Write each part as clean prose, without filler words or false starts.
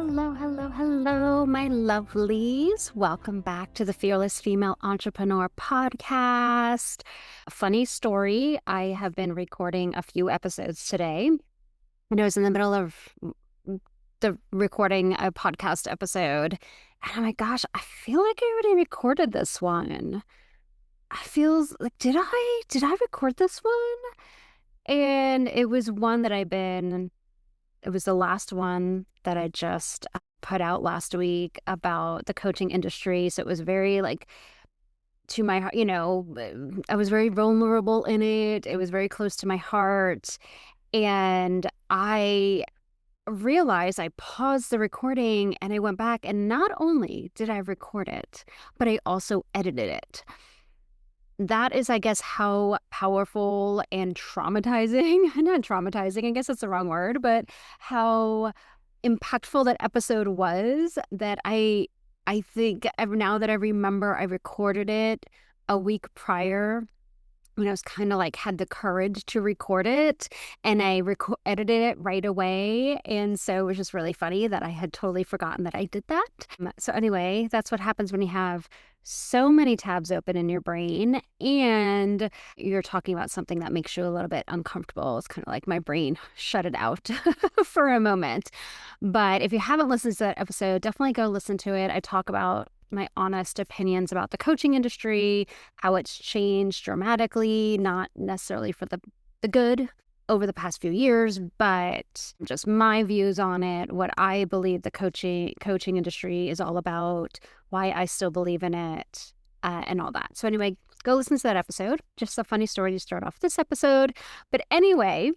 Hello, hello, hello, my lovelies. Welcome back to the Fearless Female Entrepreneur podcast. A funny story, I have been recording a few episodes today, and I was in the middle of the recording a podcast episode, and oh my gosh, I feel like I already recorded this one. I feel like, did I record this one? And it was one that it was the last one that I just put out last week about the coaching industry. So it was very to my heart, I was very vulnerable in it. It was very close to my heart. And I realized I paused the recording and I went back, and not only did I record it, but I also edited it. That is, I guess, how powerful and traumatizing, not traumatizing, I guess that's the wrong word, but how impactful that episode was, that I think now that I remember, I recorded it a week prior when I was kind of had the courage to record it, and I edited it right away. And so it was just really funny that I had totally forgotten that I did that. So anyway, that's what happens when you have so many tabs open in your brain and you're talking about something that makes you a little bit uncomfortable. It's kind of like my brain shut it out for a moment. But if you haven't listened to that episode, definitely go listen to it. I talk about my honest opinions about the coaching industry, how it's changed dramatically, not necessarily for the good over the past few years, but just my views on it, what I believe the coaching industry is all about, why I still believe in it, and all that. So anyway, go listen to that episode. Just a funny story to start off this episode. But anyway,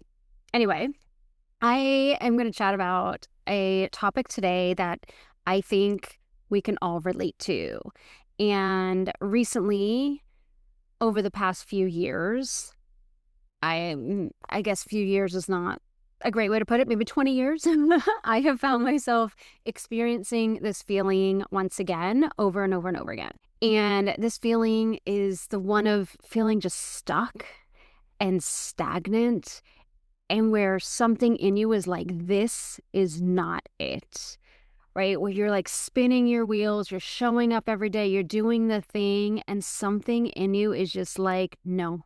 I am going to chat about a topic today that I think we can all relate to. And recently, over the past few years, I guess few years is not a great way to put it, maybe 20 years, I have found myself experiencing this feeling once again, over and over and over again. And this feeling is the one of feeling just stuck and stagnant, and where something in you is like, this is not it. Right? Where you're spinning your wheels, you're showing up every day, you're doing the thing, and something in you is just like, no,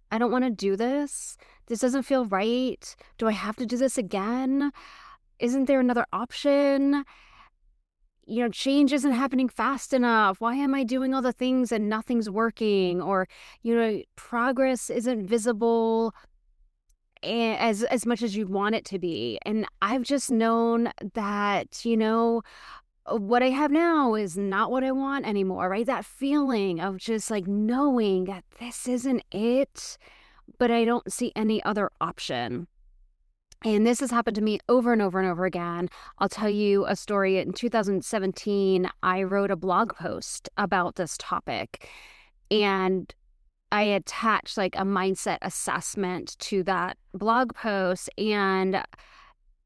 I don't want to do this. This doesn't feel right. Do I have to do this again? Isn't there another option? Change isn't happening fast enough. Why am I doing all the things and nothing's working? Or, progress isn't visible as much as you'd want it to be. And I've just known that, what I have now is not what I want anymore, right? That feeling of just knowing that this isn't it, but I don't see any other option. And this has happened to me over and over and over again. I'll tell you a story. In 2017, I wrote a blog post about this topic, and I attached a mindset assessment to that blog post. And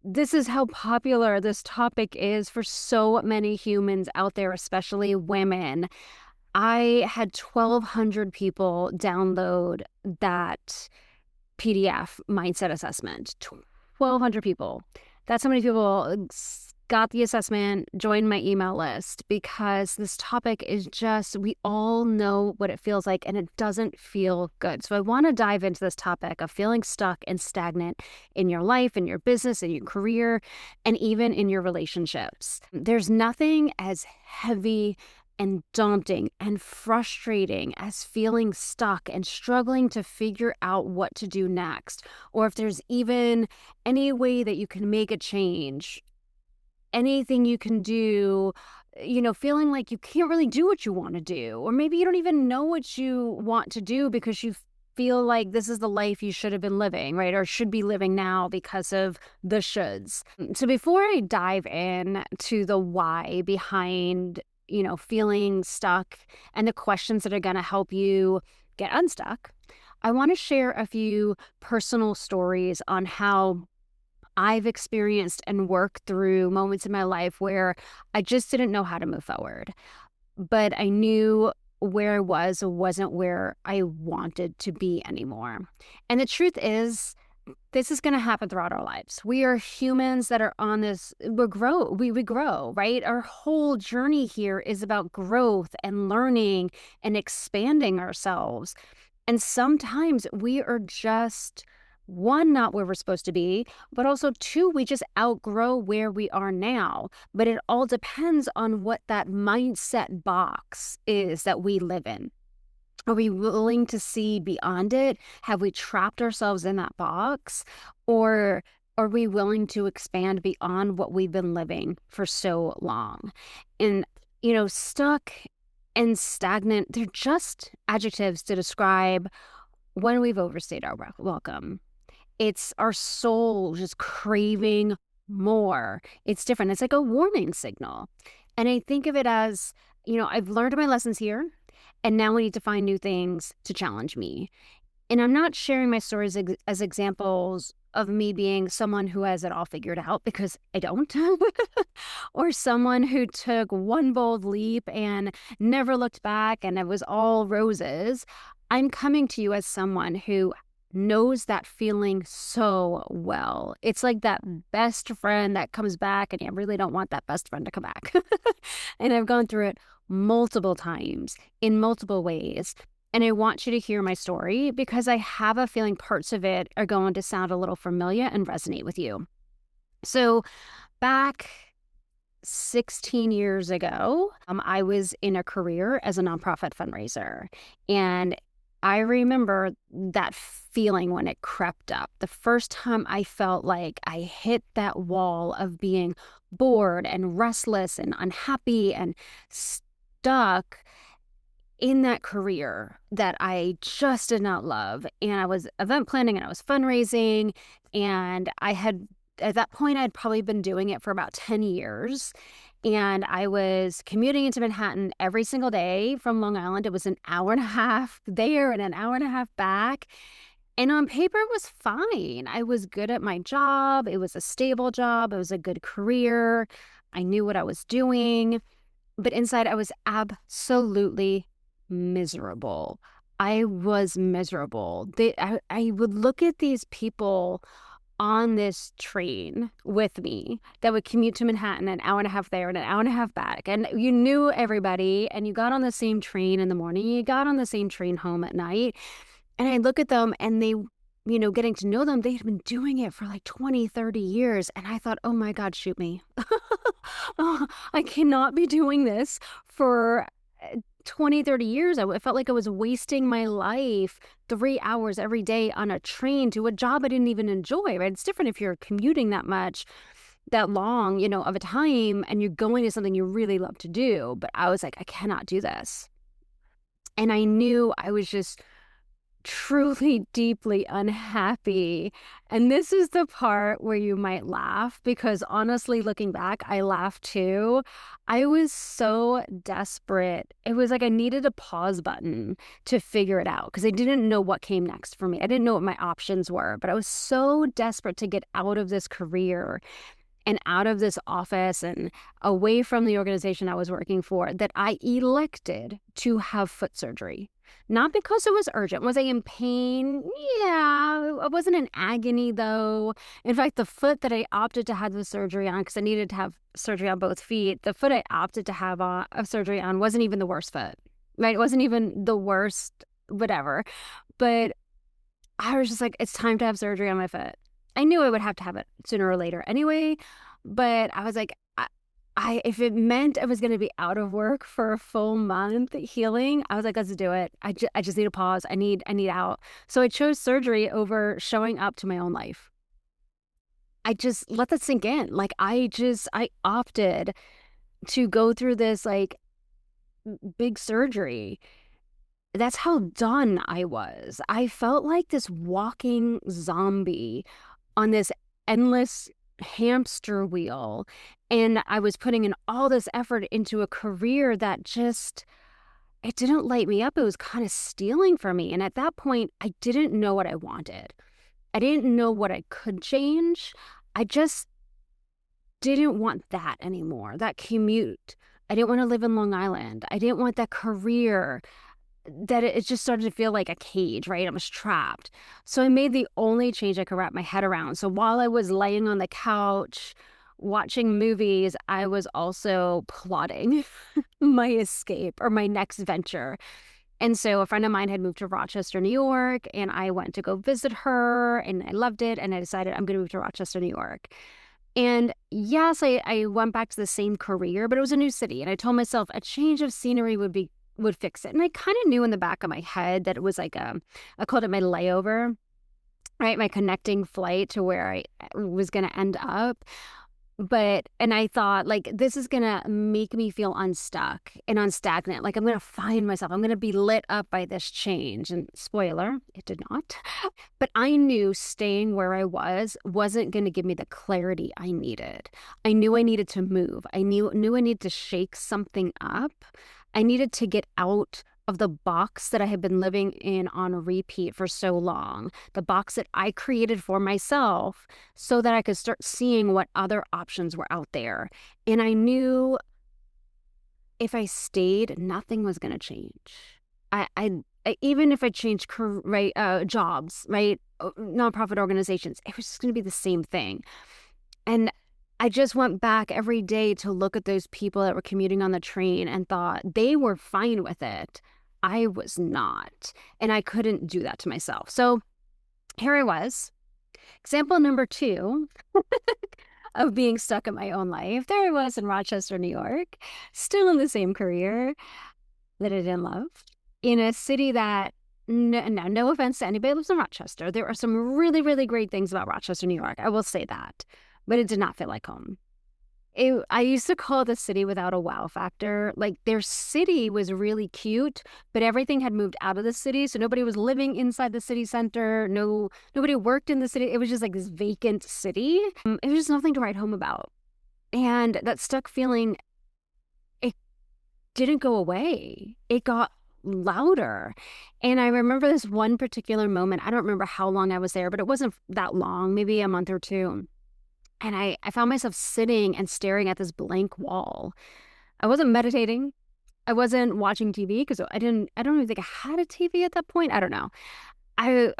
this is how popular this topic is for so many humans out there, especially women. I had 1,200 people download that PDF mindset assessment. 1,200 people. That's how many people got the assessment, joined my email list, because this topic is just, we all know what it feels like, and it doesn't feel good. So I want to dive into this topic of feeling stuck and stagnant in your life, in your business, in your career, and even in your relationships. There's nothing as heavy and daunting and frustrating as feeling stuck and struggling to figure out what to do next, or if there's even any way that you can make a change. Anything you can do, feeling like you can't really do what you want to do, or maybe you don't even know what you want to do because you feel like this is the life you should have been living, right? Or should be living now because of the shoulds. So before I dive in to the why behind, feeling stuck and the questions that are going to help you get unstuck, I want to share a few personal stories on how I've experienced and worked through moments in my life where I just didn't know how to move forward, but I knew where I was wasn't where I wanted to be anymore. And the truth is this is going to happen throughout our lives. We are humans that are on this, we grow, right? Our whole journey here is about growth and learning and expanding ourselves. And sometimes we are just, one, not where we're supposed to be, but also two, we just outgrow where we are now. But it all depends on what that mindset box is that we live in. Are we willing to see beyond it? Have we trapped ourselves in that box? Or are we willing to expand beyond what we've been living for so long? And, stuck and stagnant, they're just adjectives to describe when we've overstayed our welcome. It's our soul just craving more. It's different. It's like a warning signal. And I think of it as, I've learned my lessons here, and now we need to find new things to challenge me. And I'm not sharing my stories as examples of me being someone who has it all figured out, because I don't, or someone who took one bold leap and never looked back and it was all roses. I'm coming to you as someone who knows that feeling so well. It's like that best friend that comes back and you really don't want that best friend to come back. And I've gone through it multiple times in multiple ways. And I want you to hear my story because I have a feeling parts of it are going to sound a little familiar and resonate with you. So back 16 years ago, I was in a career as a nonprofit fundraiser. And I remember that feeling when it crept up. The first time I felt like I hit that wall of being bored and restless and unhappy and stuck in that career that I just did not love. And I was event planning and I was fundraising. And at that point, I'd probably been doing it for about 10 years. And I was commuting into Manhattan every single day from Long Island. It was an hour and a half there and an hour and a half back. And on paper, it was fine. I was good at my job. It was a stable job. It was a good career. I knew what I was doing. But inside, I was absolutely miserable. I was miserable. I would look at these people on this train with me that would commute to Manhattan, an hour and a half there and an hour and a half back. And you knew everybody and you got on the same train in the morning. You got on the same train home at night. And I look at them and they, getting to know them, they had been doing it for like 20, 30 years. And I thought, oh my God, shoot me. Oh, I cannot be doing this for 20, 30 years. I felt like I was wasting my life 3 hours every day on a train to a job I didn't even enjoy, right? It's different if you're commuting that long, of a time and you're going to something you really love to do. But I was like, I cannot do this. And I knew I was just truly deeply unhappy. And this is the part where you might laugh, because honestly, looking back, I laughed too. I was so desperate. It was like I needed a pause button to figure it out because I didn't know what came next for me. I didn't know what my options were, but I was so desperate to get out of this career and out of this office and away from the organization I was working for that I elected to have foot surgery. Not because it was urgent. Was I in pain? Yeah, I wasn't in agony though. In fact, the foot that I opted to have the surgery on, because I needed to have surgery on both feet, the foot I opted to have a surgery on wasn't even the worst foot, right? It wasn't even the worst, whatever. But I was just like, it's time to have surgery on my foot. I knew I would have to have it sooner or later anyway, but I was like, if it meant I was going to be out of work for a full month healing, I was like, let's do it. I just need a pause. I need out. So I chose surgery over showing up to my own life. I just let that sink in. Like I opted to go through this like big surgery. That's how done I was. I felt like this walking zombie on this endless hamster wheel. And I was putting in all this effort into a career that it didn't light me up. It was kind of stealing from me. And at that point, I didn't know what I wanted. I didn't know what I could change. I just didn't want that anymore, that commute. I didn't want to live in Long Island. I didn't want that career. that it just started to feel like a cage, right? I was trapped. So I made the only change I could wrap my head around. So while I was laying on the couch watching movies, I was also plotting my escape or my next venture. And so a friend of mine had moved to Rochester, New York, and I went to go visit her and I loved it. And I decided I'm going to move to Rochester, New York. And yes, I went back to the same career, but it was a new city. And I told myself a change of scenery would fix it. And I kind of knew in the back of my head that it was like I called it my layover, right? My connecting flight to where I was going to end up. And I thought, like, this is going to make me feel unstuck and unstagnant. Like, I'm going to find myself. I'm going to be lit up by this change. And spoiler, it did not. But I knew staying where I wasn't going to give me the clarity I needed. I knew I needed to move. I knew I needed to shake something up. I needed to get out of the box that I had been living in on repeat for so long, the box that I created for myself so that I could start seeing what other options were out there. And I knew if I stayed, nothing was going to change. Even if I changed jobs, right, nonprofit organizations, it was just going to be the same thing. And I just went back every day to look at those people that were commuting on the train and thought they were fine with it. I was not. And I couldn't do that to myself. So here I was. Example number 2 of being stuck in my own life. There I was in Rochester, New York, still in the same career that I didn't love, in a city that, no offense to anybody who lives in Rochester, there are some really, really great things about Rochester, New York. I will say that. But it did not feel like home. I used to call it the city without a wow factor. Like, their city was really cute, but everything had moved out of the city. So nobody was living inside the city center. Nobody worked in the city. It was just like this vacant city. It was just nothing to write home about. And that stuck feeling, it didn't go away. It got louder. And I remember this one particular moment. I don't remember how long I was there, but it wasn't that long, maybe a month or two. And I found myself sitting and staring at this blank wall. I wasn't meditating. I wasn't watching TV because I don't even think I had a TV at that point. I don't know. I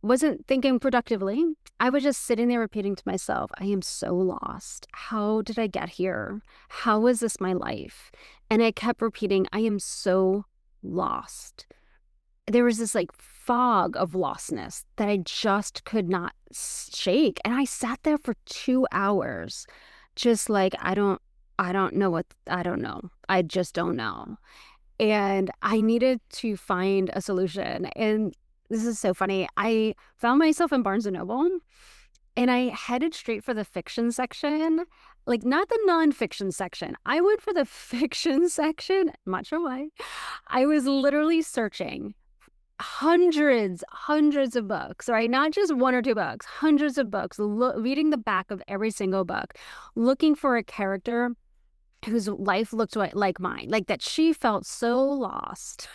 wasn't thinking productively. I was just sitting there repeating to myself, I am so lost. How did I get here? How is this my life? And I kept repeating, I am so lost. There was this like fog of lostness that I just could not shake. And I sat there for 2 hours, just like, I don't know. I just don't know. And I needed to find a solution. And this is so funny. I found myself in Barnes & Noble and I headed straight for the fiction section, like not the nonfiction section. I went for the fiction section. I'm not sure why. I was literally searching hundreds of books, right? Not just 1 or 2 books, hundreds of books, reading the back of every single book, looking for a character whose life looked like mine, like that she felt so lost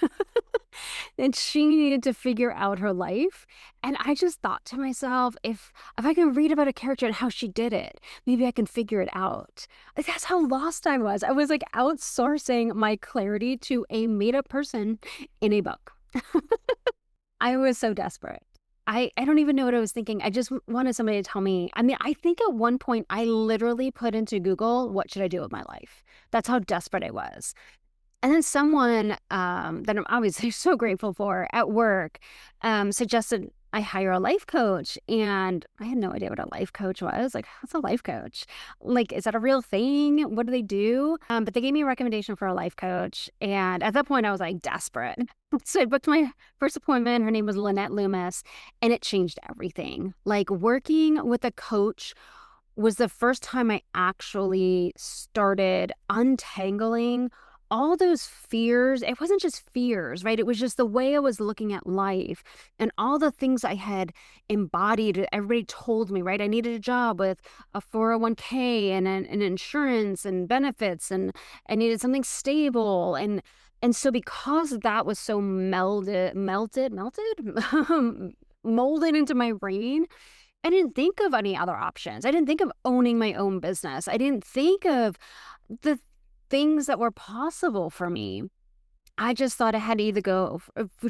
and she needed to figure out her life. And I just thought to myself, if I can read about a character and how she did it, maybe I can figure it out. Like, that's how lost I was. I was like outsourcing my clarity to a made-up person in a book. I was so desperate. I don't even know what I was thinking. I just wanted somebody to tell me. I mean, I think at one point I literally put into Google, what should I do with my life? That's how desperate I was. And then someone that I'm obviously so grateful for at work suggested I hire a life coach. And I had no idea what a life coach was. Like, what's a life coach? Like, is that a real thing? What do they do? But they gave me a recommendation for a life coach. And at that point, I was like desperate. So I booked my first appointment. Her name was Lynette Loomis. And it changed everything. Like, working with a coach was the first time I actually started untangling all those fears. It wasn't just fears, right? It was just the way I was looking at life and all the things I had embodied. Everybody told me, right? I needed a job with a 401k and an insurance and benefits, and I needed something stable. And so because that was so melted, molded into my brain, I didn't think of any other options. I didn't think of owning my own business. I didn't think of the things that were possible for me. I just thought I had to either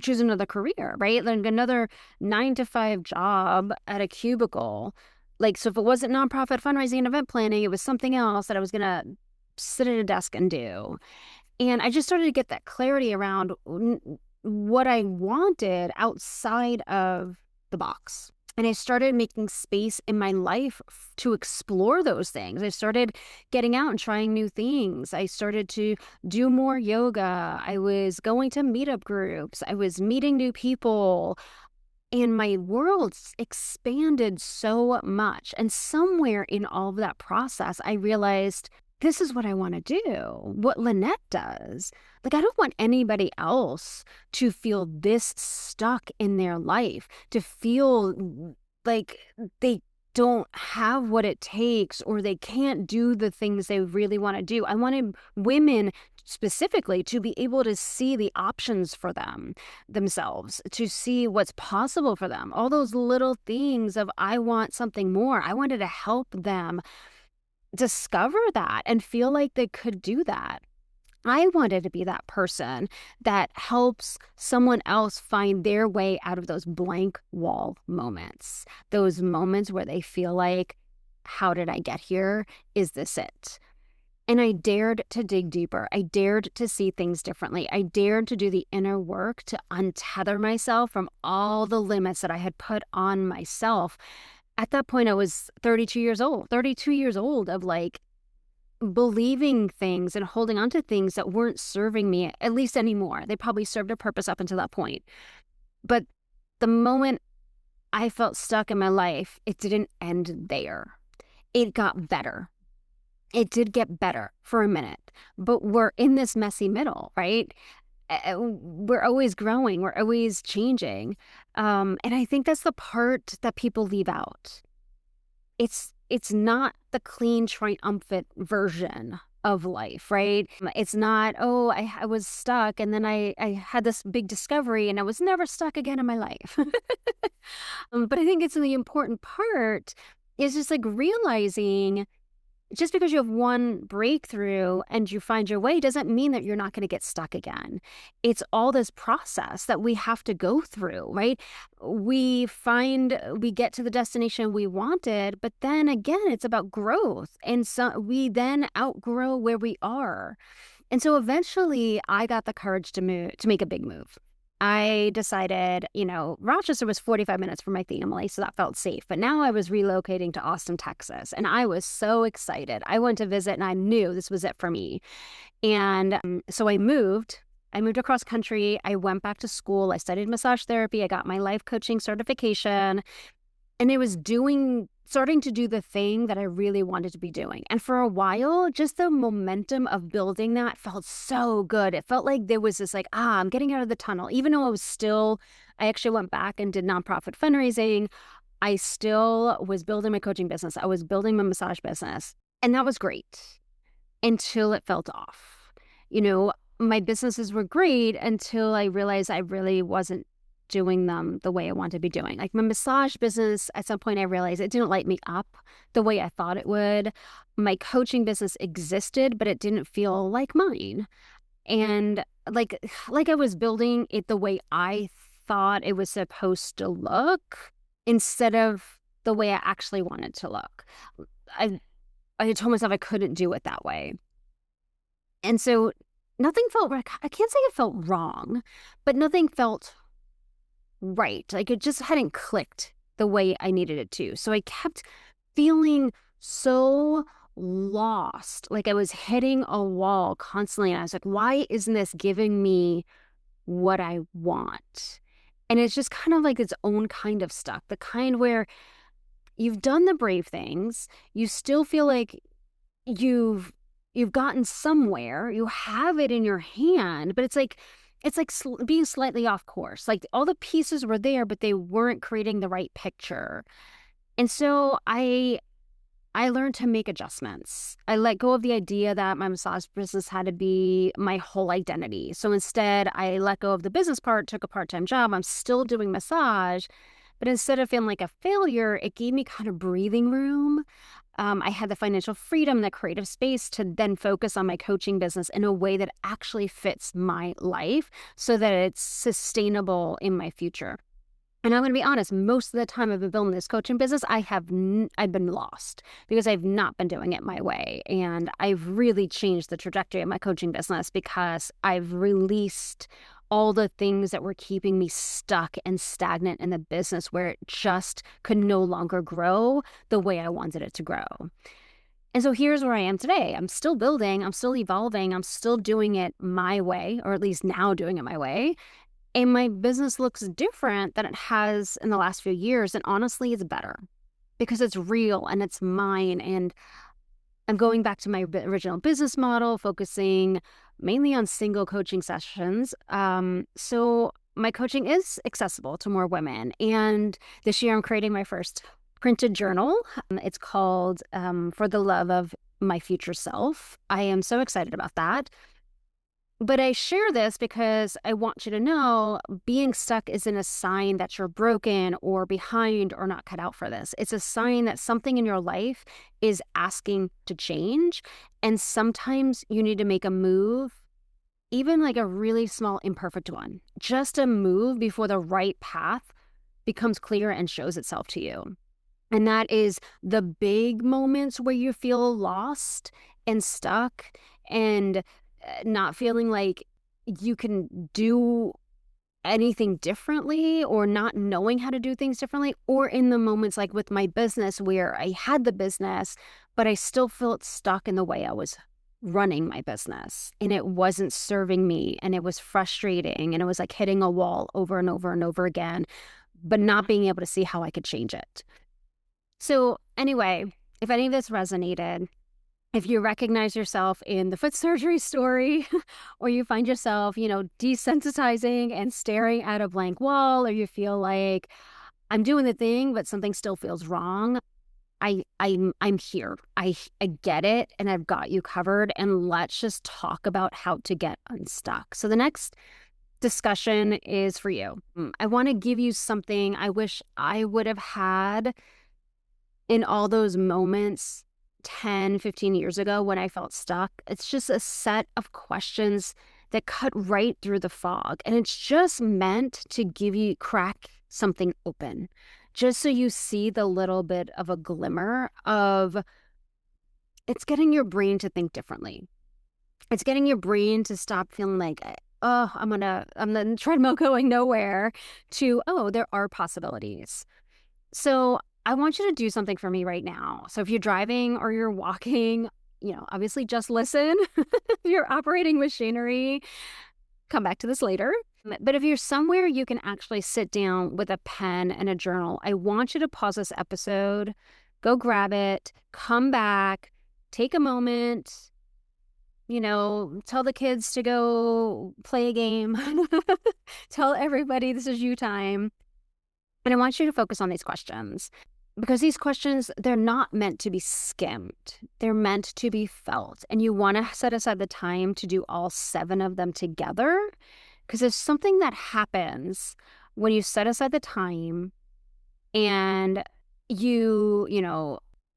choose another career, right? Like another 9 to 5 job at a cubicle. Like, so if it wasn't nonprofit fundraising and event planning, it was something else that I was going to sit at a desk and do. And I just started to get that clarity around what I wanted outside of the box. And I started making space in my life to explore those things. I started getting out and trying new things. I started to do more yoga. I was going to meetup groups. I was meeting new people. And my world expanded so much. And somewhere in all of that process, I realized this is what I want to do, what Lynette does. Like, I don't want anybody else to feel this stuck in their life, to feel like they don't have what it takes or they can't do the things they really want to do. I wanted women specifically to be able to see the options for themselves, to see what's possible for them. All those little things of I want something more. I wanted to help them discover that and feel like they could do that. I wanted to be that person that helps someone else find their way out of those blank wall moments, those moments where they feel like, how did I get here? Is this it? And I dared to dig deeper. I dared to see things differently. I dared to do the inner work to untether myself from all the limits that I had put on myself. At that point, I was 32 years old of like believing things and holding on to things that weren't serving me, at least anymore. They probably served a purpose up until that point. But the moment I felt stuck in my life, it didn't end there. It got better. It did get better for a minute, but we're in this messy middle, right? We're always growing. We're always changing. And I think that's the part that people leave out. It's not the clean, triumphant version of life, right? It's not, oh, I was stuck and then I had this big discovery and I was never stuck again in my life. But I think it's the important part is just like realizing just because you have one breakthrough and you find your way doesn't mean that you're not going to get stuck again. It's all this process that we have to go through, right? We get to the destination we wanted, but then again, it's about growth. And so we then outgrow where we are. And so eventually I got the courage to make a big move. I decided, Rochester was 45 minutes from my family, so that felt safe. But now I was relocating to Austin, Texas, and I was so excited. I went to visit, and I knew this was it for me. And so I moved. I moved across country. I went back to school. I studied massage therapy. I got my life coaching certification. And it was starting to do the thing that I really wanted to be doing. And for a while, just the momentum of building that felt so good. It felt like there was this I'm getting out of the tunnel. Even though I actually went back and did nonprofit fundraising. I still was building my coaching business. I was building my massage business. And that was great until it felt off. My businesses were great until I realized I really wasn't doing them the way I want to be doing. Like my massage business, at some point I realized it didn't light me up the way I thought it would. My coaching business existed, but it didn't feel like mine. And like I was building it the way I thought it was supposed to look instead of the way I actually wanted to look. I told myself I couldn't do it that way. And so nothing felt right. I can't say it felt wrong, but nothing felt right. Like it just hadn't clicked the way I needed it to. So I kept feeling so lost, like I was hitting a wall constantly. And I was like, why isn't this giving me what I want? And it's just kind of like its own kind of stuck, the kind where you've done the brave things, you still feel like you've gotten somewhere, you have it in your hand, but it's like being slightly off course. Like all the pieces were there, but they weren't creating the right picture. And so I learned to make adjustments. I let go of the idea that my massage business had to be my whole identity. So instead, I let go of the business part, took a part-time job. I'm still doing massage, but instead of feeling like a failure, it gave me kind of breathing room. I had the financial freedom, the creative space to then focus on my coaching business in a way that actually fits my life so that it's sustainable in my future. And I'm going to be honest, most of the time I've been building this coaching business, I've been lost because I've not been doing it my way. And I've really changed the trajectory of my coaching business because I've released all the things that were keeping me stuck and stagnant in the business where it just could no longer grow the way I wanted it to grow. And so here's where I am today. I'm still building, I'm still evolving, I'm still doing it my way, or at least now doing it my way. And my business looks different than it has in the last few years. And honestly, it's better because it's real and it's mine. And I'm going back to my original business model, focusing mainly on single coaching sessions. So my coaching is accessible to more women. And this year I'm creating my first printed journal. It's called For the Love of My Future Self. I am so excited about that. But I share this because I want you to know being stuck isn't a sign that you're broken or behind or not cut out for this. It's a sign that something in your life is asking to change. And sometimes you need to make a move, even like a really small, imperfect one, just a move before the right path becomes clear and shows itself to you. And that is the big moments where you feel lost and stuck and not feeling like you can do anything differently or not knowing how to do things differently, or in the moments like with my business where I had the business, but I still felt stuck in the way I was running my business and it wasn't serving me and it was frustrating and it was like hitting a wall over and over and over again, but not being able to see how I could change it. So anyway, if any of this resonated, if you recognize yourself in the foot surgery story, or you find yourself, desensitizing and staring at a blank wall, or you feel like I'm doing the thing, but something still feels wrong, I'm here. I get it, and I've got you covered. And let's just talk about how to get unstuck. So the next discussion is for you. I want to give you something I wish I would have had in all those moments 10, 15 years ago when I felt stuck. It's just a set of questions that cut right through the fog. And it's just meant to crack something open, just so you see the little bit of a glimmer of it's getting your brain to think differently. It's getting your brain to stop feeling like, oh, I'm the treadmill going nowhere, to, oh, there are possibilities. So I want you to do something for me right now. So if you're driving or you're walking, obviously just listen. If you're operating machinery, come back to this later. But if you're somewhere you can actually sit down with a pen and a journal, I want you to pause this episode, go grab it, come back, take a moment, tell the kids to go play a game, tell everybody this is you time. And I want you to focus on these questions because these questions, they're not meant to be skimmed. They're meant to be felt. And you want to set aside the time to do all 7 of them together because there's something that happens when you set aside the time and you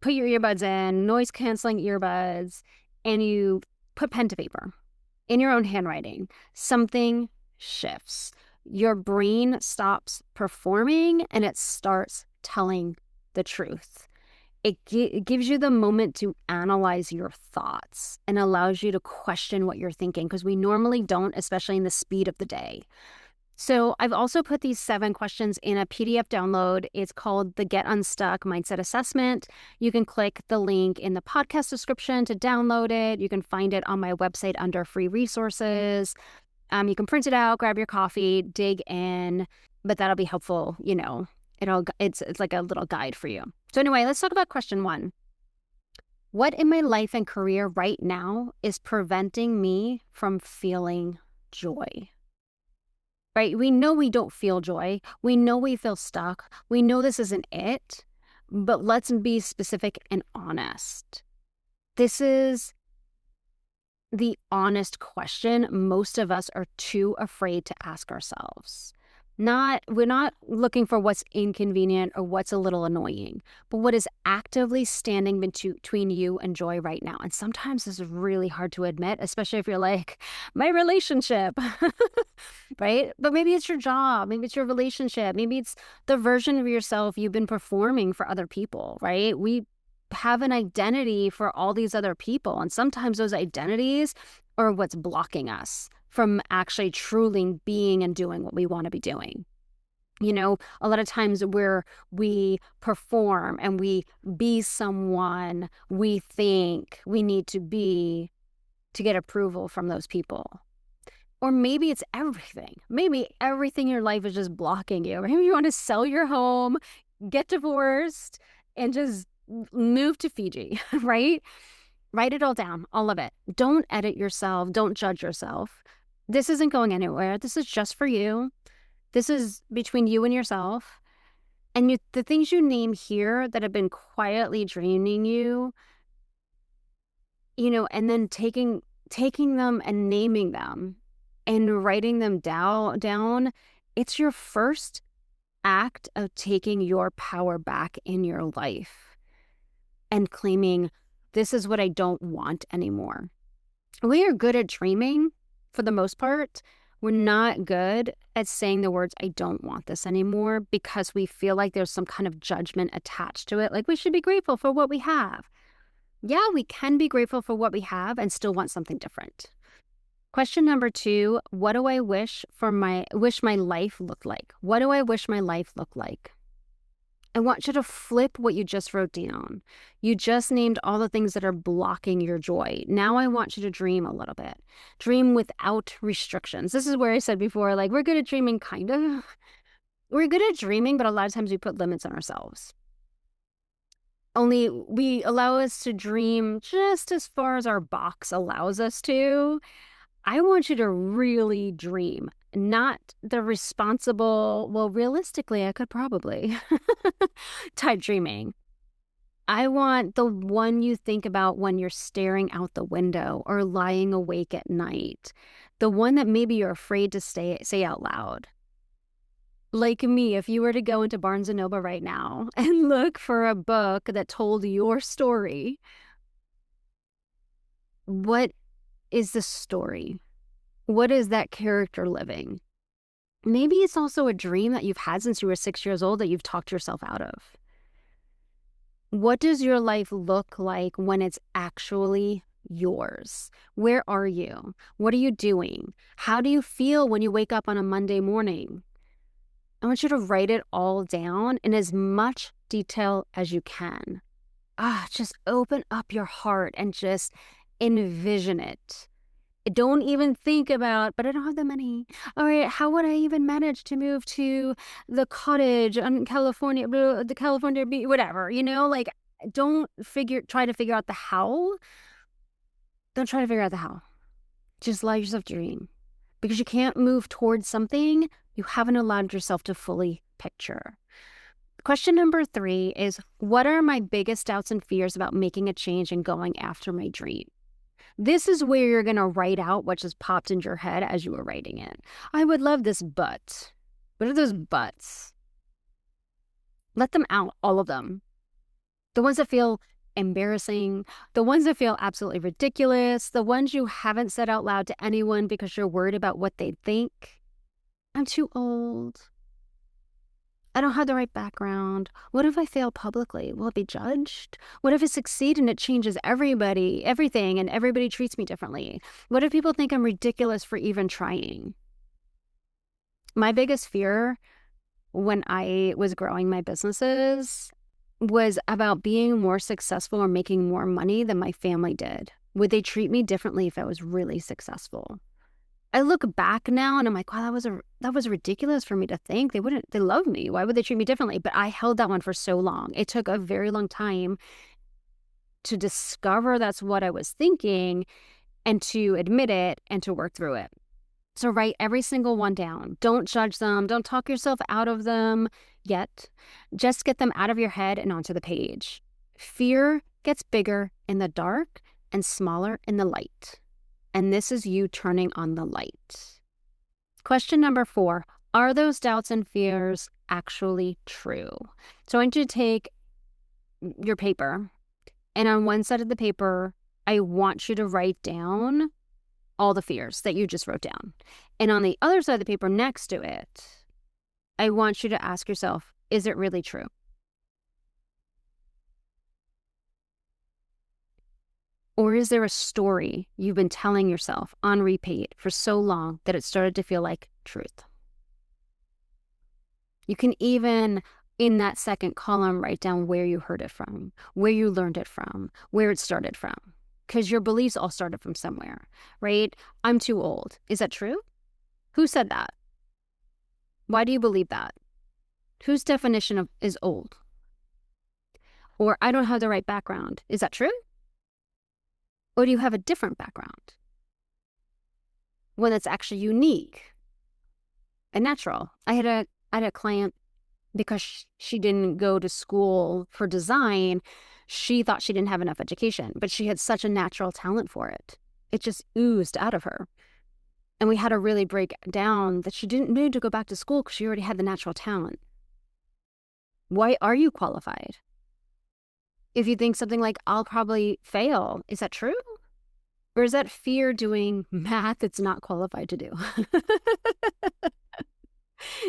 put your earbuds in, noise canceling earbuds, and you put pen to paper in your own handwriting. Something shifts. Your brain stops performing and it starts telling the truth. It gives you the moment to analyze your thoughts and allows you to question what you're thinking because we normally don't, especially in the speed of the day. So I've also put these 7 questions in a PDF download. It's called the Get Unstuck Mindset Assessment. You can click the link in the podcast description to download it. You can find it on my website under free resources. You can print it out, grab your coffee, dig in, but that'll be helpful. It's like a little guide for you. So anyway, let's talk about question 1. What in my life and career right now is preventing me from feeling joy? Right? We know we don't feel joy. We know we feel stuck. We know this isn't it, but let's be specific and honest. This is the honest question most of us are too afraid to ask ourselves. We're not looking for what's inconvenient or what's a little annoying, but what is actively standing between you and joy right now. And sometimes this is really hard to admit, especially if you're like, my relationship, right? But maybe it's your job, maybe it's your relationship, maybe it's the version of yourself you've been performing for other people, right? We have an identity for all these other people, and sometimes those identities are what's blocking us from actually truly being and doing what we want to be doing. You know, a lot of times where we perform and we be someone we think we need to be to get approval from those people. Or maybe it's everything. Maybe everything in your life is just blocking you. Maybe you want to sell your home, get divorced, and just move to Fiji, right? Write it all down, all of it. Don't edit yourself. Don't judge yourself. This isn't going anywhere. This is just for you. This is between you and yourself. And the things you name here that have been quietly draining you, and then taking them and naming them and writing them down, it's your first act of taking your power back in your life and claiming, this is what I don't want anymore. We are good at dreaming for the most part. We're not good at saying the words, I don't want this anymore, because we feel like there's some kind of judgment attached to it. Like we should be grateful for what we have. Yeah, we can be grateful for what we have and still want something different. Question number 2, what do I wish my life looked like? What do I wish my life looked like? I want you to flip what you just wrote down. You just named all the things that are blocking your joy. Now I want you to dream a little bit. Dream without restrictions. This is where I said before, like, we're good at dreaming, kind of. We're good at dreaming, but a lot of times we put limits on ourselves. Only we allow us to dream just as far as our box allows us to. I want you to really dream, not the responsible, well, realistically, I could probably type dreaming. I want the one you think about when you're staring out the window or lying awake at night. The one that maybe you're afraid to say out loud. Like me, if you were to go into Barnes & Noble right now and look for a book that told your story, what is the story? What is that character living? Maybe it's also a dream that you've had since you were 6 years old that you've talked yourself out of. What does your life look like when it's actually yours? Where are you? What are you doing? How do you feel when you wake up on a Monday morning? I want you to write it all down in as much detail as you can. Just open up your heart and just envision it. Don't even think about, but I don't have the money. All right, how would I even manage to move to the cottage on California, the California beach, whatever, like don't try to figure out the how. Don't try to figure out the how. Just allow yourself to dream, because you can't move towards something you haven't allowed yourself to fully picture. Question number 3 is, what are my biggest doubts and fears about making a change and going after my dream? This is where you're going to write out what just popped into your head as you were writing it. I would love this, but what are those buts? Let them out, all of them. The ones that feel embarrassing, the ones that feel absolutely ridiculous, the ones you haven't said out loud to anyone because you're worried about what they'd think. I'm too old. I don't have the right background. What if I fail publicly? Will it be judged? What if I succeed and it changes everything, and everybody treats me differently? What if people think I'm ridiculous for even trying? My biggest fear when I was growing my businesses was about being more successful or making more money than my family did. Would they treat me differently if I was really successful? I look back now and I'm like, wow, that was ridiculous for me to think. They love me. Why would they treat me differently? But I held that one for so long. It took a very long time to discover that's what I was thinking and to admit it and to work through it. So write every single one down. Don't judge them. Don't talk yourself out of them yet. Just get them out of your head and onto the page. Fear gets bigger in the dark and smaller in the light. And this is you turning on the light. Question number 4, Are those doubts and fears actually true? So I want you to take your paper, and on one side of the paper, I want you to write down all the fears that you just wrote down. And on the other side of the paper next to it, I want you to ask yourself, is it really true? Or is there a story you've been telling yourself on repeat for so long that it started to feel like truth? You can even, in that second column, write down where you heard it from, where you learned it from, where it started from. Because your beliefs all started from somewhere, right? I'm too old. Is that true? Who said that? Why do you believe that? Whose definition of is old? Or I don't have the right background. Is that true? Or do you have a different background? One that's actually unique and natural. I had a client, because she didn't go to school for design, she thought she didn't have enough education, but she had such a natural talent for it. It just oozed out of her. And we had to really break down that she didn't need to go back to school because she already had the natural talent. Why are you qualified? If you think something like, I'll probably fail, is that true? Or is that fear doing math it's not qualified to do?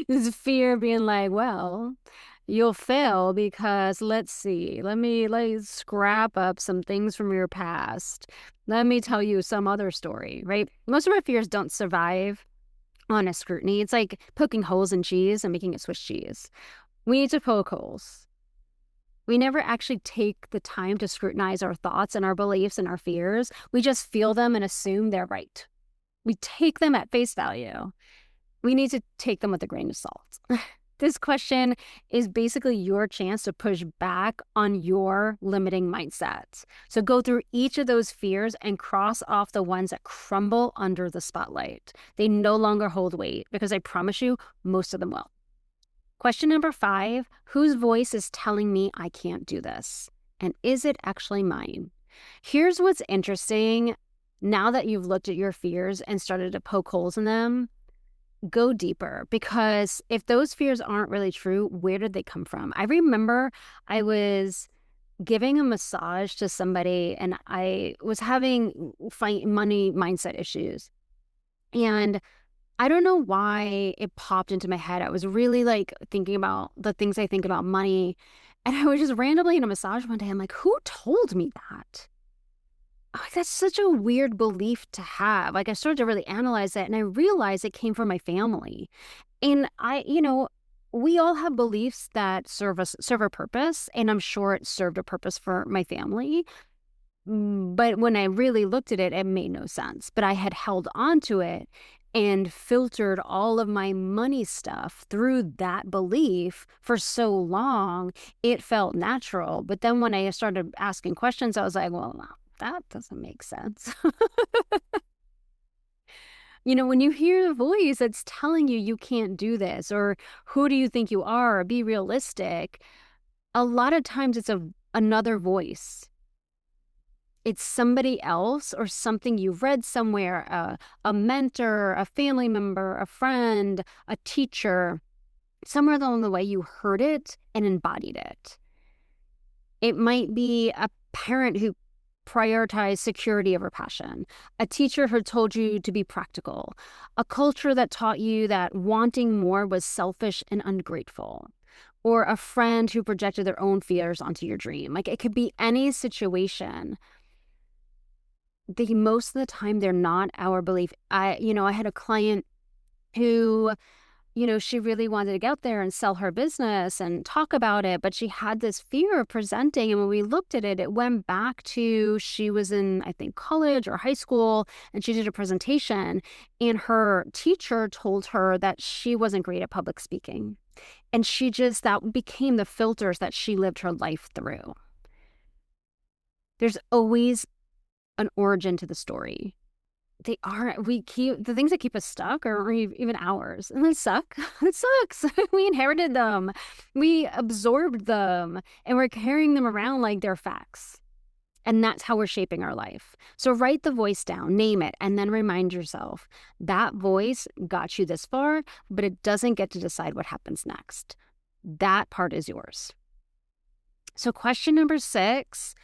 Is fear being like, well, you'll fail because let's see, let me scrap up some things from your past. Let me tell you some other story, right? Most of our fears don't survive honest scrutiny. It's like poking holes in cheese and making it Swiss cheese. We need to poke holes. We never actually take the time to scrutinize our thoughts and our beliefs and our fears. We just feel them and assume they're right. We take them at face value. We need to take them with a grain of salt. This question is basically your chance to push back on your limiting mindset. So go through each of those fears and cross off the ones that crumble under the spotlight. They no longer hold weight, because I promise you, most of them will. Question number 5, whose voice is telling me I can't do this? And is it actually mine? Here's what's interesting. Now that you've looked at your fears and started to poke holes in them, go deeper, because if those fears aren't really true, where did they come from? I remember I was giving a massage to somebody and I was having money mindset issues. And I don't know why it popped into my head. I was really thinking about the things I think about money. And I was just randomly in a massage one day. I'm like, who told me that? That's such a weird belief to have. I started to really analyze it, and I realized it came from my family. And we all have beliefs that serve a purpose, and I'm sure it served a purpose for my family. But when I really looked at it, it made no sense. But I had held on to it and filtered all of my money stuff through that belief for so long, it felt natural. But then when I started asking questions, I was like, well, that doesn't make sense. When you hear a voice that's telling you you can't do this, or who do you think you are, or be realistic, a lot of times it's another voice. It's somebody else or something you've read somewhere, a mentor, a family member, a friend, a teacher. Somewhere along the way you heard it and embodied it. It might be a parent who prioritized security over passion, a teacher who told you to be practical, a culture that taught you that wanting more was selfish and ungrateful, or a friend who projected their own fears onto your dream. It could be any situation. Most of the time, they're not our belief. I had a client who, she really wanted to get out there and sell her business and talk about it, but she had this fear of presenting. And when we looked at it, it went back to, she was in, I think, college or high school, and she did a presentation, and her teacher told her that she wasn't great at public speaking. And that became the filters that she lived her life through. There's always an origin to the story. The things that keep us stuck are even ours, and they suck. It sucks. We inherited them, we absorbed them, and we're carrying them around like they're facts. And that's how we're shaping our life. So write the voice down, name it, and then remind yourself that voice got you this far, but it doesn't get to decide what happens next. That part is yours. So question number 6,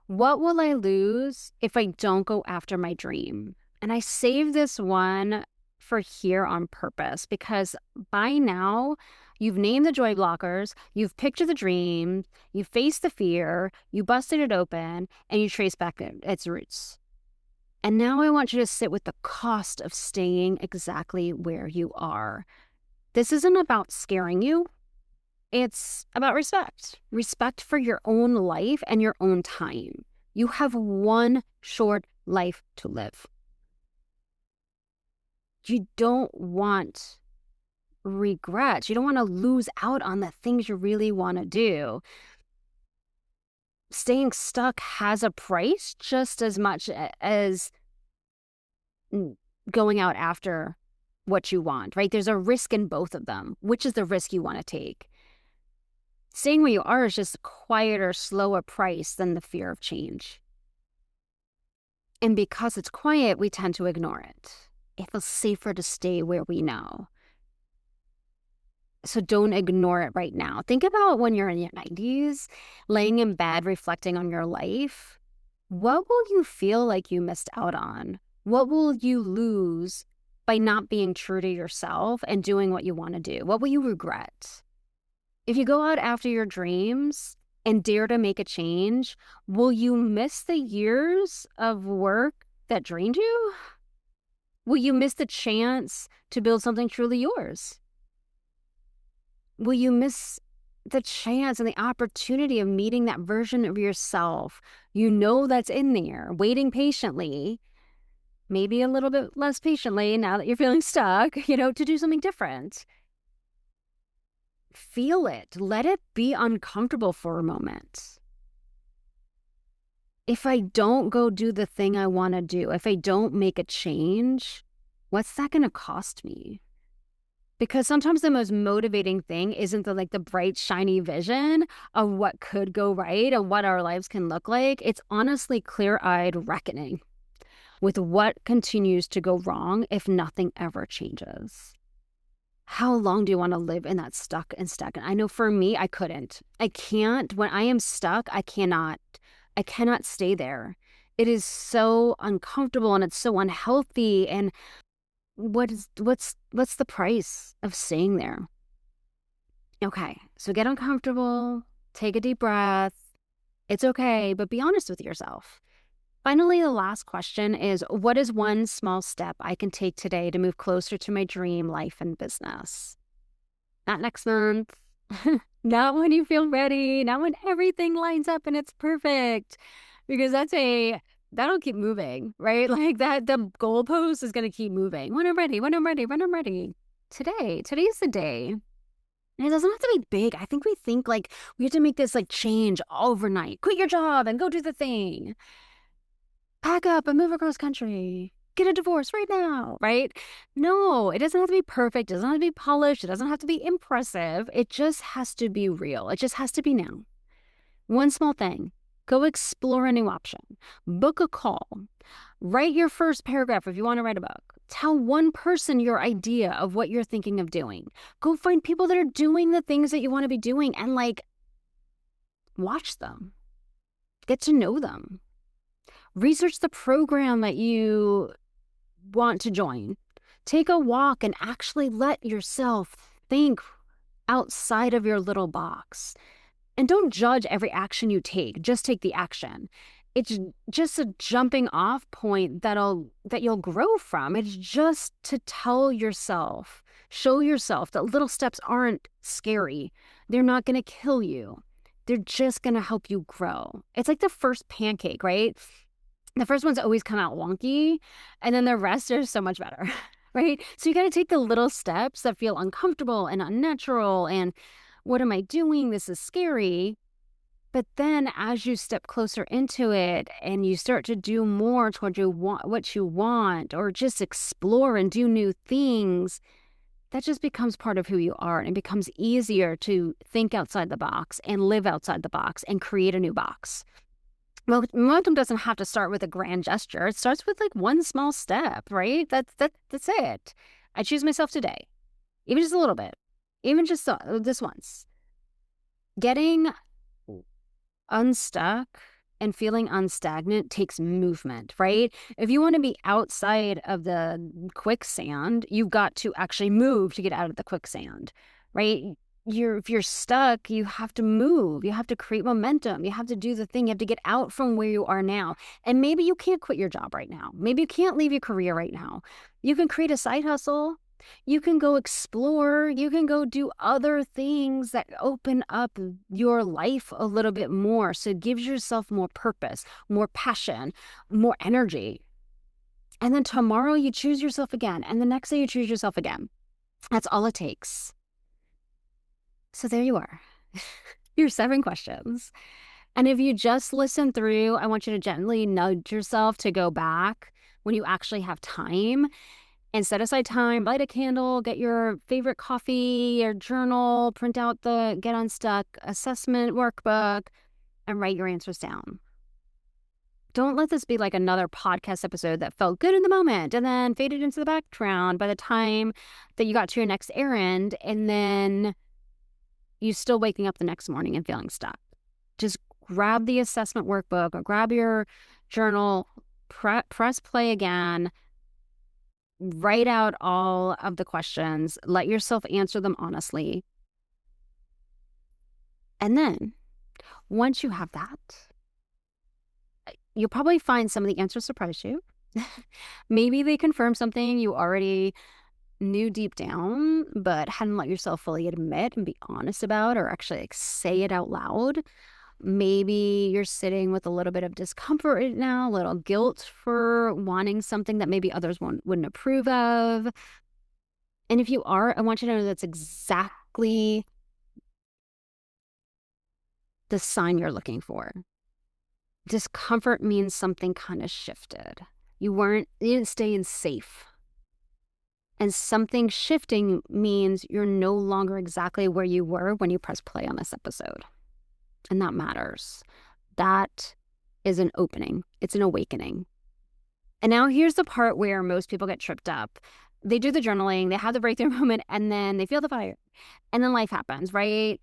what will I lose if I don't go after my dream? And I saved this one for here on purpose because by now you've named the joy blockers, you've pictured the dream, you faced the fear, you busted it open, and you trace back its roots. And now I want you to sit with the cost of staying exactly where you are. This isn't about scaring you. It's about respect. Respect for your own life and your own time. You have one short life to live. You don't want regrets. You don't want to lose out on the things you really want to do. Staying stuck has a price just as much as going out after what you want, right? There's a risk in both of them. Which is the risk you want to take? Staying where you are is just a quieter, slower price than the fear of change. And because it's quiet, we tend to ignore it. It feels safer to stay where we know. So don't ignore it right now. Think about when you're in your 90s, laying in bed, reflecting on your life. What will you feel like you missed out on? What will you lose by not being true to yourself and doing what you want to do? What will you regret? If you go out after your dreams and dare to make a change, will you miss the years of work that drained you? Will you miss the chance to build something truly yours? Will you miss the chance and the opportunity of meeting that version of yourself you know that's in there, waiting patiently, maybe a little bit less patiently now that you're feeling stuck, to do something different? Feel it. Let it be uncomfortable for a moment. If I don't go do the thing I want to do, if I don't make a change, what's that going to cost me? Because sometimes the most motivating thing isn't the bright, shiny vision of what could go right and what our lives can look like. It's honestly clear-eyed reckoning with what continues to go wrong if nothing ever changes. How long do you want to live in that stuck and stagnant? I know for me, I couldn't. I can't. When I am stuck, I cannot stay there. It is so uncomfortable and it's so unhealthy. And what's the price of staying there? Okay, so get uncomfortable, take a deep breath. It's okay, but be honest with yourself. Finally, the last question is, what is one small step I can take today to move closer to my dream life and business? Not next month, not when you feel ready, not when everything lines up and it's perfect, because that'll keep moving, right? Like that, the goalpost is going to keep moving. When I'm ready, when I'm ready, when I'm ready. Today's the day. And it doesn't have to be big. I think we think we have to make this change overnight. Quit your job and go do the thing. Pack up and move across country. Get a divorce right now, right? No, it doesn't have to be perfect. It doesn't have to be polished. It doesn't have to be impressive. It just has to be real. It just has to be now. One small thing. Go explore a new option. Book a call. Write your first paragraph if you want to write a book. Tell one person your idea of what you're thinking of doing. Go find people that are doing the things that you want to be doing and watch them. Get to know them. Research the program that you want to join. Take a walk and actually let yourself think outside of your little box. And don't judge every action you take. Just take the action. It's just a jumping off point that you'll grow from. It's just to tell yourself, show yourself that little steps aren't scary. They're not going to kill you. They're just going to help you grow. It's like the first pancake, right? The first ones always come out wonky, and then the rest are so much better, right? So you got to take the little steps that feel uncomfortable and unnatural and what am I doing? This is scary. But then as you step closer into it and you start to do more toward what you want, or just explore and do new things, that just becomes part of who you are. And it becomes easier to think outside the box and live outside the box and create a new box. Momentum doesn't have to start with a grand gesture. It starts with like one small step, right? That's it. I choose myself today, even just a little bit, even just this once. Getting unstuck and feeling unstagnant takes movement, right? If you want to be outside of the quicksand, you've got to actually move to get out of the quicksand, right? If you're stuck, you have to move. You have to create momentum. You have to do the thing. You have to get out from where you are now. And maybe you can't quit your job right now. Maybe you can't leave your career right now. You can create a side hustle. You can go explore. You can go do other things that open up your life a little bit more. So it gives yourself more purpose, more passion, more energy. And then tomorrow you choose yourself again. And the next day you choose yourself again. That's all it takes. So there you are. Your 7 questions. And if you just listen through, I want you to gently nudge yourself to go back when you actually have time and set aside time, light a candle, get your favorite coffee or journal, print out the Get Unstuck assessment workbook, and write your answers down. Don't let this be like another podcast episode that felt good in the moment and then faded into the background by the time that you got to your next errand, and then you still waking up the next morning and feeling stuck. Just grab the assessment workbook or grab your journal, press play again, write out all of the questions, let yourself answer them honestly. And then once you have that, you'll probably find some of the answers surprise you. Maybe they confirm something you already knew deep down, but hadn't let yourself fully admit and be honest about, or actually like say it out loud. Maybe you're sitting with a little bit of discomfort right now, a little guilt for wanting something that maybe others wouldn't approve of. And if you are, I want you to know that's exactly the sign you're looking for. Discomfort means something kind of shifted. You didn't stay in safe. And something shifting means you're no longer exactly where you were when you press play on this episode. And that matters. That is an opening. It's an awakening. And now here's the part where most people get tripped up. They do the journaling, they have the breakthrough moment, and then they feel the fire. And then life happens, right?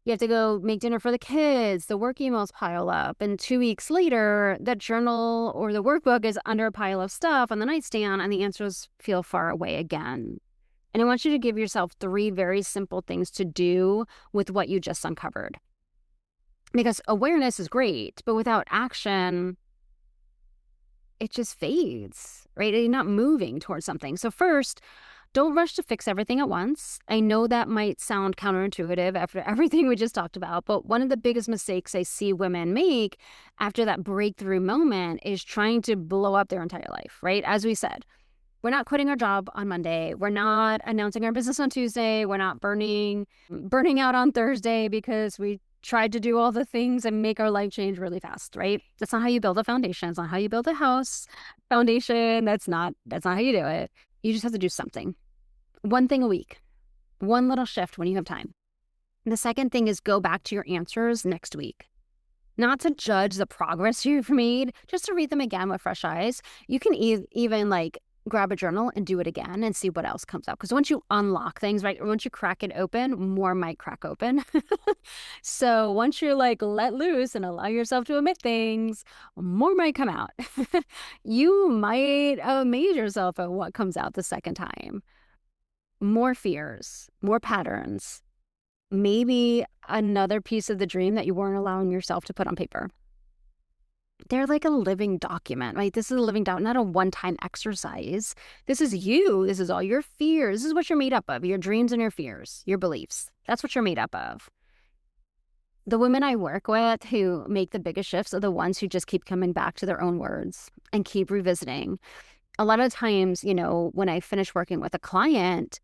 You have to go make dinner for the kids. The work emails pile up. And 2 weeks later, that journal or the workbook is under a pile of stuff on the nightstand, and the answers feel far away again. And I want you to give yourself 3 very simple things to do with what you just uncovered. Because awareness is great, but without action, it just fades, right? You're not moving towards something. So first, don't rush to fix everything at once. I know that might sound counterintuitive after everything we just talked about, but one of the biggest mistakes I see women make after that breakthrough moment is trying to blow up their entire life, right? As we said, we're not quitting our job on Monday. We're not announcing our business on Tuesday. We're not burning out on Thursday because we tried to do all the things and make our life change really fast, right? That's not how you build a foundation. It's not how you build a house foundation. That's not how you do it. You just have to do something. One thing a week, one little shift when you have time. And the second thing is go back to your answers next week. Not to judge the progress you've made, just to read them again with fresh eyes. You can even like grab a journal and do it again and see what else comes out. Because once you unlock things, right, once you crack it open, more might crack open. So once you're like let loose and allow yourself to admit things, more might come out. You might amaze yourself at what comes out the second time. More fears, more patterns, maybe another piece of the dream that you weren't allowing yourself to put on paper. They're like a living document, right? This is a living document, not a one-time exercise. This is you. This is all your fears. This is what you're made up of, your dreams and your fears, your beliefs. That's what you're made up of. The women I work with who make the biggest shifts are the ones who just keep coming back to their own words and keep revisiting. A lot of times, when I finish working with a client,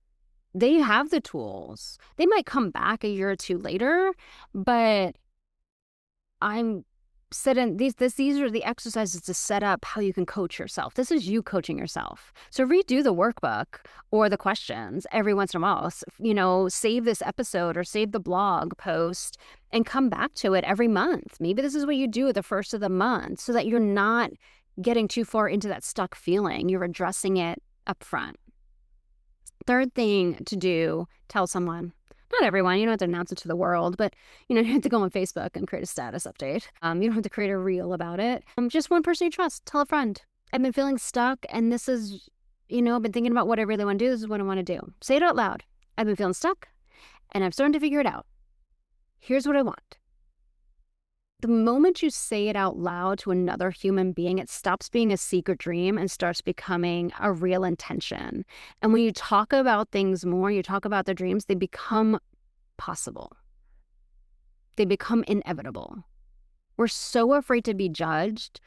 they have the tools. They might come back a year or 2 later, but I'm these are the exercises to set up how you can coach yourself. This is you coaching yourself. So redo the workbook or the questions every once in a while. Save this episode or save the blog post and come back to it every month. Maybe this is what you do at the first of the month so that you're not getting too far into that stuck feeling. You're addressing it up front. Third thing to do, tell someone. Not everyone, you don't have to announce it to the world, but you have to go on Facebook and create a status update. You don't have to create a reel about it. Just one person you trust. Tell a friend. I've been feeling stuck, and this is, I've been thinking about what I really want to do. This is what I want to do. Say it out loud. I've been feeling stuck, and I'm starting to figure it out. Here's what I want. The moment you say it out loud to another human being, it stops being a secret dream and starts becoming a real intention. And when you talk about things more, you talk about the dreams, they become possible. They become inevitable. We're so afraid to be judged,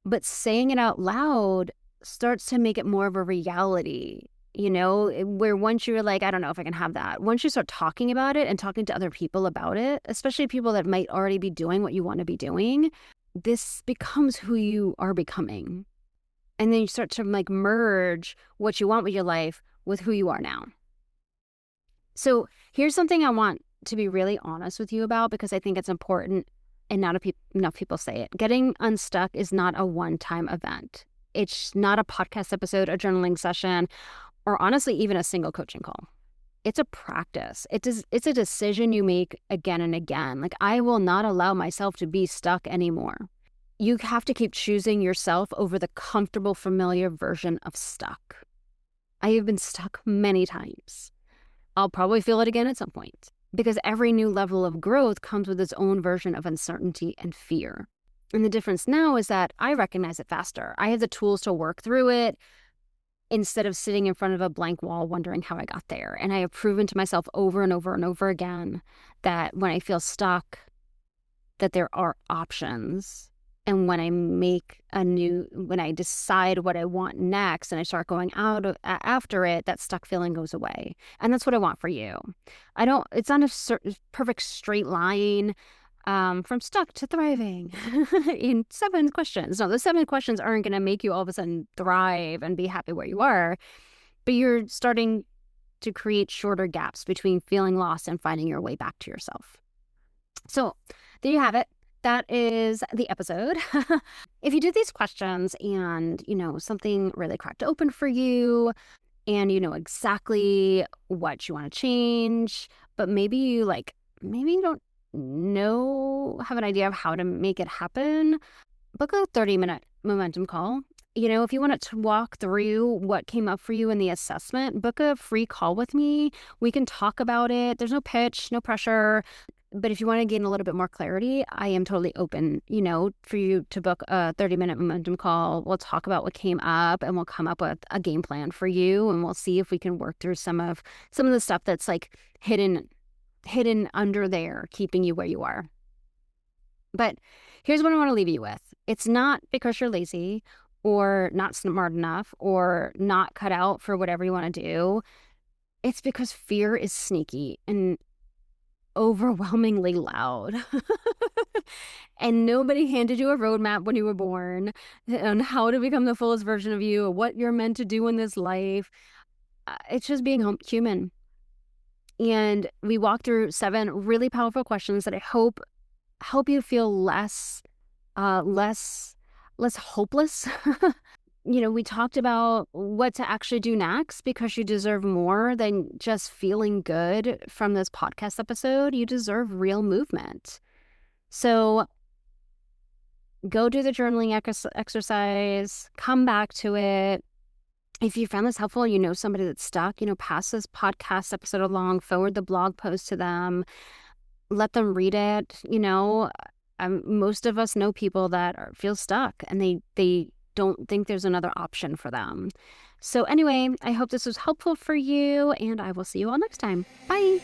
but saying it out loud starts to make it more of a reality. Where once you're like, I don't know if I can have that. Once you start talking about it and talking to other people about it, especially people that might already be doing what you want to be doing, this becomes who you are becoming. And then you start to merge what you want with your life with who you are now. So here's something I want to be really honest with you about because I think it's important and not enough people say it. Getting unstuck is not a one-time event. It's not a podcast episode, a journaling session, or honestly, even a single coaching call. It's a practice. It's a decision you make again and again. I will not allow myself to be stuck anymore. You have to keep choosing yourself over the comfortable, familiar version of stuck. I have been stuck many times. I'll probably feel it again at some point because every new level of growth comes with its own version of uncertainty and fear. And the difference now is that I recognize it faster. I have the tools to work through it, instead of sitting in front of a blank wall wondering how I got there. And I have proven to myself over and over and over again that when I feel stuck, that there are options. And when I decide what I want next and I start going after it, that stuck feeling goes away. And that's what I want for you. It's not a perfect straight line from stuck to thriving in 7 questions. No, the 7 questions aren't going to make you all of a sudden thrive and be happy where you are, but you're starting to create shorter gaps between feeling lost and finding your way back to yourself. So there you have it. That is the episode. If you did these questions and, something really cracked open for you and you know exactly what you want to change, but maybe you don't have an idea of how to make it happen, book a 30-minute momentum call. If you want to walk through what came up for you in the assessment, book a free call with me. We can talk about it. There's no pitch, no pressure. But if you want to gain a little bit more clarity, I am totally open, for you to book a 30-minute momentum call. We'll talk about what came up and we'll come up with a game plan for you. And we'll see if we can work through some of the stuff that's hidden under there, keeping you where you are. But here's what I want to leave you with. It's not because you're lazy or not smart enough or not cut out for whatever you want to do. It's because fear is sneaky and overwhelmingly loud. And nobody handed you a roadmap when you were born on how to become the fullest version of you or what you're meant to do in this life. It's just being human. And we walked through 7 really powerful questions that I hope help you feel less hopeless. We talked about what to actually do next because you deserve more than just feeling good from this podcast episode. You deserve real movement. So go do the journaling exercise, come back to it. If you found this helpful, somebody that's stuck, pass this podcast episode along, forward the blog post to them, let them read it. Most of us know people that feel stuck and they don't think there's another option for them. So anyway, I hope this was helpful for you and I will see you all next time. Bye.